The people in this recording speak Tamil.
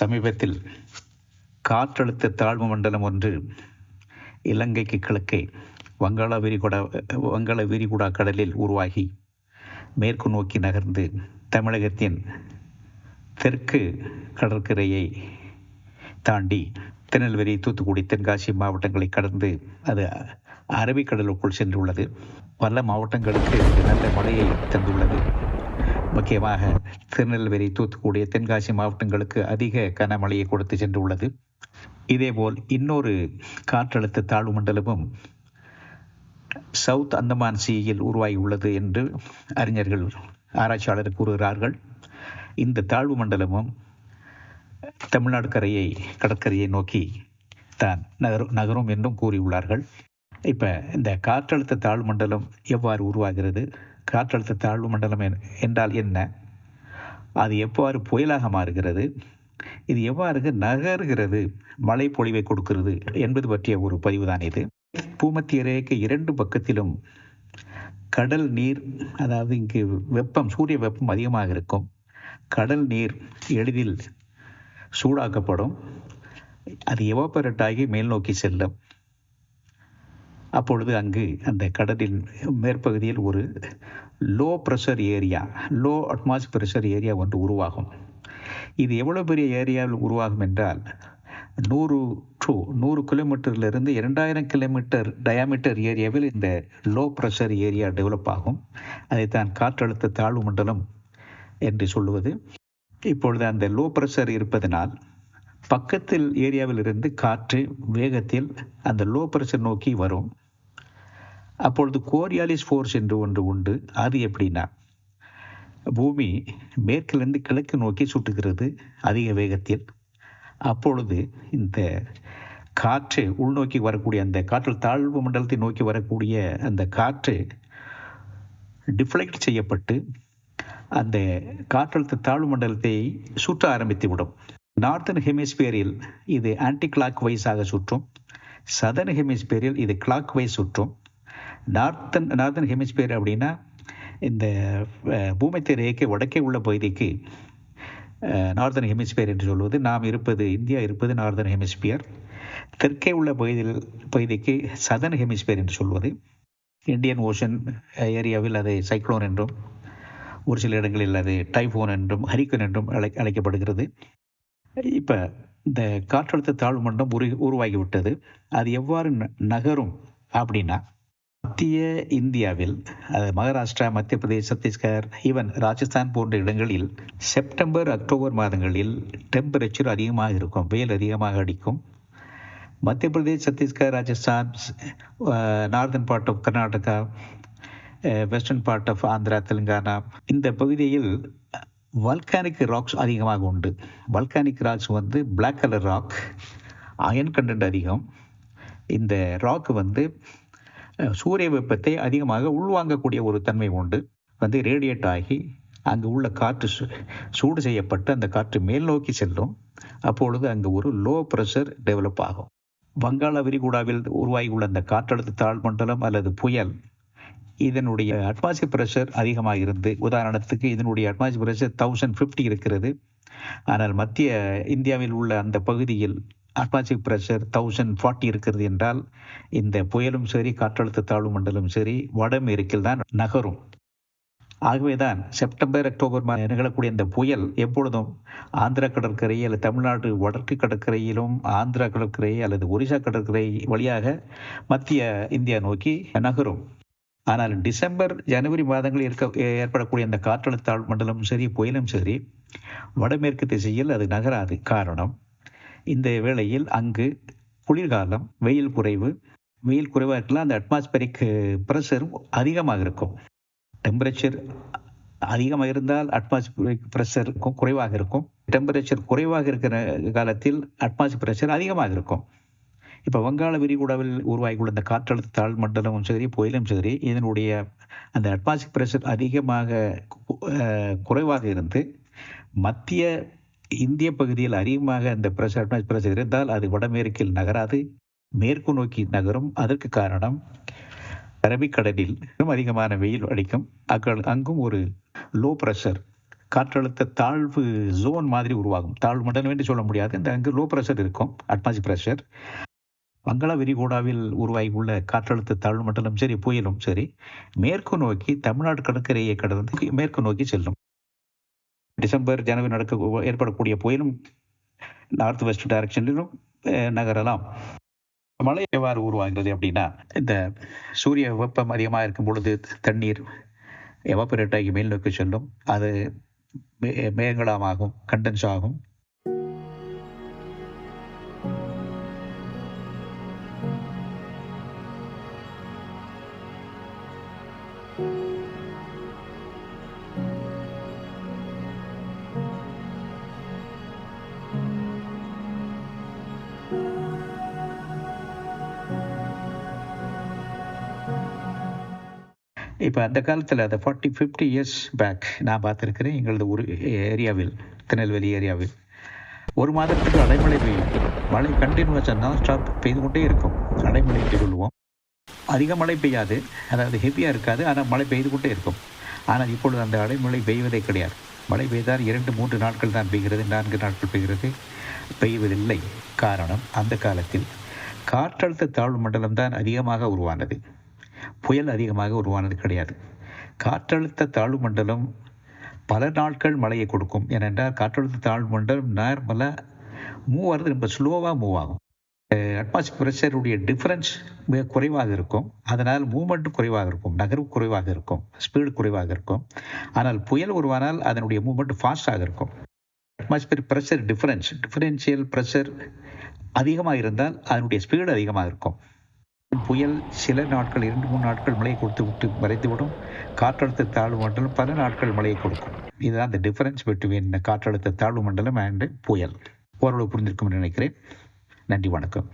சமீபத்தில் காற்றழுத்த தாழ்வு மண்டலம் ஒன்று இலங்கைக்கு கிழக்கே வங்காள விரிகுடா கடலில் உருவாகி மேற்கு நோக்கி நகர்ந்து தமிழகத்தின் தெற்கு கடற்கரையை தாண்டி திருநெல்வேலி, தூத்துக்குடி, தென்காசி மாவட்டங்களை கடந்து அது அரபிக்கடலுக்குள் சென்றுள்ளது. பல மாவட்டங்களுக்கு நல்ல மழையை தந்துள்ளது. முக்கியமாக திருநெல்வேலி, தூத்துக்குடி, தென்காசி மாவட்டங்களுக்கு அதிக கனமழையை கொடுத்து சென்றுள்ளது. இதேபோல் இன்னொரு காற்றழுத்த தாழ்வு மண்டலமும் சவுத் அந்தமான் சீயில் உருவாகி உள்ளது என்று அறிஞர்கள், ஆராய்ச்சியாளர்கள் கூறுகிறார்கள். இந்த தாழ்வு மண்டலமும் தமிழ்நாடு கடற்கரையை நோக்கி தான் நகரும் என்றும் கூறியுள்ளார்கள். இப்போ இந்த காற்றழுத்த தாழ்வு மண்டலம் எவ்வாறு உருவாகிறது, காற்றழுத்த தாழ்வு மண்டலம் என்றால் என்ன, அது எவ்வாறு புயலாக மாறுகிறது, இது எவ்வாறு நகர்கிறது, மழை பொழிவை கொடுக்கிறது என்பது பற்றிய ஒரு பதிவு தான் இது. பூமத்திய ரேகைக்கு 2 பக்கத்திலும் கடல் நீர், அதாவது இங்கு சூரிய வெப்பம் அதிகமாக இருக்கும். கடல் நீர் எளிதில் சூடாக்கப்படும். அது எவாபரேட் ஆகி மேல் நோக்கி செல்லும். அப்பொழுது அங்கு அந்த கடலின் மேற்பகுதியில் ஒரு லோ அட்மாஸ்பியர் ப்ரெஷர் ஏரியா ஒன்று உருவாகும். இது எவ்வளவு பெரிய ஏரியாவில் உருவாகும் என்றால் 100 கிலோமீட்டரிலிருந்து 2000 கிலோமீட்டர் டயாமீட்டர் ஏரியாவில் இந்த லோ ப்ரெஷர் ஏரியா டெவலப் ஆகும். அதைத்தான் காற்றழுத்த தாழ்வு மண்டலம் என்று சொல்லுவது. இப்பொழுது அந்த லோ ப்ரெஷர் இருப்பதனால் பக்கத்தில் ஏரியாவில் இருந்து காற்று வேகத்தில் அந்த லோ ப்ரெஷர் நோக்கி வரும். அப்பொழுது கோரியாலிஸ் ஃபோர்ஸ் என்று ஒன்று உண்டு. அது எப்படின்னா, பூமி மேற்கிலிருந்து கிழக்கு நோக்கி சுட்டுகிறது அதிக வேகத்தில். அப்பொழுது இந்த காற்று உள்நோக்கி வரக்கூடிய அந்த காற்று தாழ்வு மண்டலத்தை நோக்கி வரக்கூடிய அந்த காற்று டிஃப்ளெக்ட் செய்யப்பட்டு அந்த காற்றழுத்த தாழ்வு மண்டலத்தை சுற்ற ஆரம்பித்துவிடும். நார்த்தன் ஹெமிஸ்பியரில் இது ஆன்டி கிளாக் வைஸாக சுற்றும். சதர்ன் ஹெமிஸ்பியரில் இது கிளாக் வைஸ் சுற்றும். நார்த்தன் ஹெமிஸ்பியர் அப்படின்னா இந்த பூமத்திய ரேகைக்கு வடக்கே உள்ள பகுதிக்கு நார்த்தன் ஹெமிஸ்பியர் என்று சொல்வது. இந்தியா இருப்பது நார்த்தன் ஹெமிஸ்பியர். தெற்கே உள்ள பகுதிக்கு சதர்ன் ஹெமிஸ்பியர் என்று சொல்வது. இந்தியன் ஓஷன் ஏரியாவில் அதை சைக்ளோன் என்றும், ஒரு சில இடங்களில் அது டைஃபோன் என்றும் ஹரிக்கன் என்றும் அழைக்கப்படுகிறது. இப்போ இந்த காற்றழுத்த தாழ்வு மண்டலம் உருவாகிவிட்டது. அது எவ்வாறு நகரும் அப்படின்னா, மத்திய இந்தியாவில் மகாராஷ்டிரா, மத்திய பிரதேஷ், சத்தீஸ்கர், ஈவன் ராஜஸ்தான் போன்ற இடங்களில் செப்டம்பர், அக்டோபர் மாதங்களில் டெம்பரேச்சர் அதிகமாக இருக்கும், வெயில் அதிகமாக அடிக்கும். Madhya Pradesh, Chhattisgarh, Rajasthan, northern part of Karnataka, western part of Andhra, Telangana, இந்த பகுதியில் வல்கானிக் ராக்ஸ் அதிகமாக உண்டு. Volcanic rocks black colour rock, iron content அதிகம். இந்த ராக் சூரிய வெப்பத்தை அதிகமாக உள்வாங்கக்கூடிய ஒரு தன்மை உண்டு. ரேடியேட் ஆகி அங்கு உள்ள காற்று சூடு செய்யப்பட்டு அந்த காற்று மேல் நோக்கி செல்லும். அப்பொழுது அங்கு ஒரு லோ ப்ரெஷர் டெவலப் ஆகும். வங்காள விரிகுடாவில் உருவாகியுள்ள அந்த காற்றழுத்த தாழ்வு மண்டலம் அல்லது புயல், இதனுடைய அட்மாஸ்பியர் ப்ரெஷர் அதிகமாக இருந்து, உதாரணத்துக்கு இதனுடைய அட்மாஸ்பியர் ப்ரெஷர் 1050 இருக்கிறது. ஆனால் மத்திய இந்தியாவில் உள்ள அந்த பகுதியில் அட்மாஸ்பியர் ப்ரெஷர் 1040 இருக்கிறது என்றால் இந்த புயலும் சரி, காற்றழுத்த தாழ்வு மண்டலம் சரி, வடமேற்கில் தான் நகரும். ஆகவேதான் செப்டம்பர், அக்டோபர் நிகழக்கூடிய இந்த புயல் எப்பொழுதும் ஆந்திரா கடற்கரை அல்லது தமிழ்நாடு வடக்கு கடற்கரையிலும், ஆந்திரா கடற்கரை அல்லது ஒரிசா கடற்கரை வழியாக மத்திய இந்தியா நோக்கி நகரும். ஆனால் டிசம்பர், ஜனவரி மாதங்களில் ஏற்படக்கூடிய அந்த காற்றழுத்த தாழ்வு மண்டலம் சரி, புயலும் சரி, வடமேற்கு திசையில் அது நகராது. காரணம், இந்த வேளையில் அங்கு குளிர்காலம், வெயில் குறைவாக இருக்கலாம். அந்த அட்மாஸ்பரிக் ப்ரெஷர் அதிகமாக இருக்கும். டெம்பரேச்சர் அதிகமாக இருந்தால் அட்மாஸ்பியரிக் ப்ரெஷர் குறைவாக இருக்கும். டெம்பரேச்சர் குறைவாக இருக்கிற காலத்தில் அட்மாஸ்பியர் ப்ரெஷர் அதிகமாக இருக்கும். இப்போ வங்காள விரிகுடாவில் உருவாகியுள்ள இந்த காற்றழுத்த தாழ்வு மண்டலமும் சரி, புயலும் சரி, இதனுடைய அந்த அட்மாஸ்பியர் ப்ரெஷர் அதிகமாக குறைவாக இருந்து மத்திய இந்திய பகுதியில் அதிகமாக அந்த அட்மாஸ்பியர் ப்ரெஷர் இருந்தால் அது வடமேற்கில் நகராது, மேற்கு நோக்கி நகரும். அதற்கு காரணம், அரபிக்கடலில் அதிகமான வெயில் அடிக்கும். அங்கும் ஒரு லோ ப்ரெஷர் காற்றழுத்த தாழ்வு ஜோன் மாதிரி உருவாகும். தாழ்வு மண்டலம் என்று சொல்ல முடியாது. இந்த அங்கு லோ பிரஷர் இருக்கும், அட்மாஸ்பியர் பிரஷர். வங்காள விரிகுடாவில் உருவாகி உள்ள காற்றழுத்த தாழ்வு மண்டலம் சரி, புயலும் சரி, மேற்கு நோக்கி தமிழ்நாடு கடற்கரையை கடந்து மேற்கு நோக்கி செல்லும். டிசம்பர் ஜனவரி ஏற்படக்கூடிய புயலும் நார்த் வெஸ்ட் டைரக்ஷனிலும் நகரலாம். மழை எவ்வாறு உருவாகிறது அப்படின்னா, இந்த சூரிய வெப்பம் அதிகமாக இருக்கும் பொழுது தண்ணீர் எவாபரேட் ஆகி மேல் நோக்கி செல்லும். அது மேகங்களாகும், கண்டென்ஸ் ஆகும். இப்போ அந்த காலத்தில் அந்த 40-50 இயர்ஸ் பேக் நான் பார்த்துருக்கிறேன். எங்களது ஒரு ஏரியாவில், திருநெல்வேலி ஏரியாவில் ஒரு மாதத்துக்கு அடைமழை பெய்யும். மழை கண்டினியூஸாக நான் ஸ்டாப் பெய்து கொண்டே இருக்கும். அடைமழை என்று சொல்லுவோம். அதிக மழை பெய்யாது, அதாவது ஹெவியாக இருக்காது, ஆனால் மழை பெய்து கொண்டே இருக்கும். ஆனால் இப்பொழுது அந்த அடைமழை பெய்வதே கிடையாது. மழை பெய்தால் 2-3 நாட்கள் தான் பெய்கிறது, 4 நாட்கள் பெய்வதில்லை. காரணம், அந்த காலத்தில் காற்றழுத்த தாழ்வு மண்டலம் தான் அதிகமாக உருவானது. புயல் அதிகமாக உருவானது கிடையாது. காற்றழுத்த தாழ்வு மண்டலம் பல நாட்கள் மழையை கொடுக்கும். ஏனென்றால் காற்றழுத்த தாழ்வு மண்டலம் நார்மலாக மூவ் ஆகிறது ரொம்ப ஸ்லோவாக மூவ் ஆகும். அட்மாஸ்பியர் ப்ரெஷருடைய டிஃப்ரென்ஸ் மிக குறைவாக இருக்கும். அதனால் மூவ்மெண்ட் குறைவாக இருக்கும், நகர்வு குறைவாக இருக்கும், ஸ்பீடு குறைவாக இருக்கும். ஆனால் புயல் உருவானால் அதனுடைய மூவ்மெண்ட் ஃபாஸ்டாக இருக்கும். அட்மாஸ்பியர் ப்ரெஷர் டிஃபரன்ஷியல் ப்ரெஷர் அதிகமாக இருந்தால் அதனுடைய ஸ்பீடு அதிகமாக இருக்கும். புயல் சில நாட்கள் 2-3 நாட்கள் மழையை கொடுத்து விட்டு மறைந்துவிடும். காற்றழுத்த தாழ்வு மண்டலம் பல நாட்கள் மழையை கொடுக்கும். இதுதான் இந்த டிஃபரன்ஸ் பிட்வீன் காற்றழுத்த தாழ்வு மண்டலம் அண்ட் புயல். ஓரளவு புரிந்திருக்கும் என்று நினைக்கிறேன். நன்றி, வணக்கம்.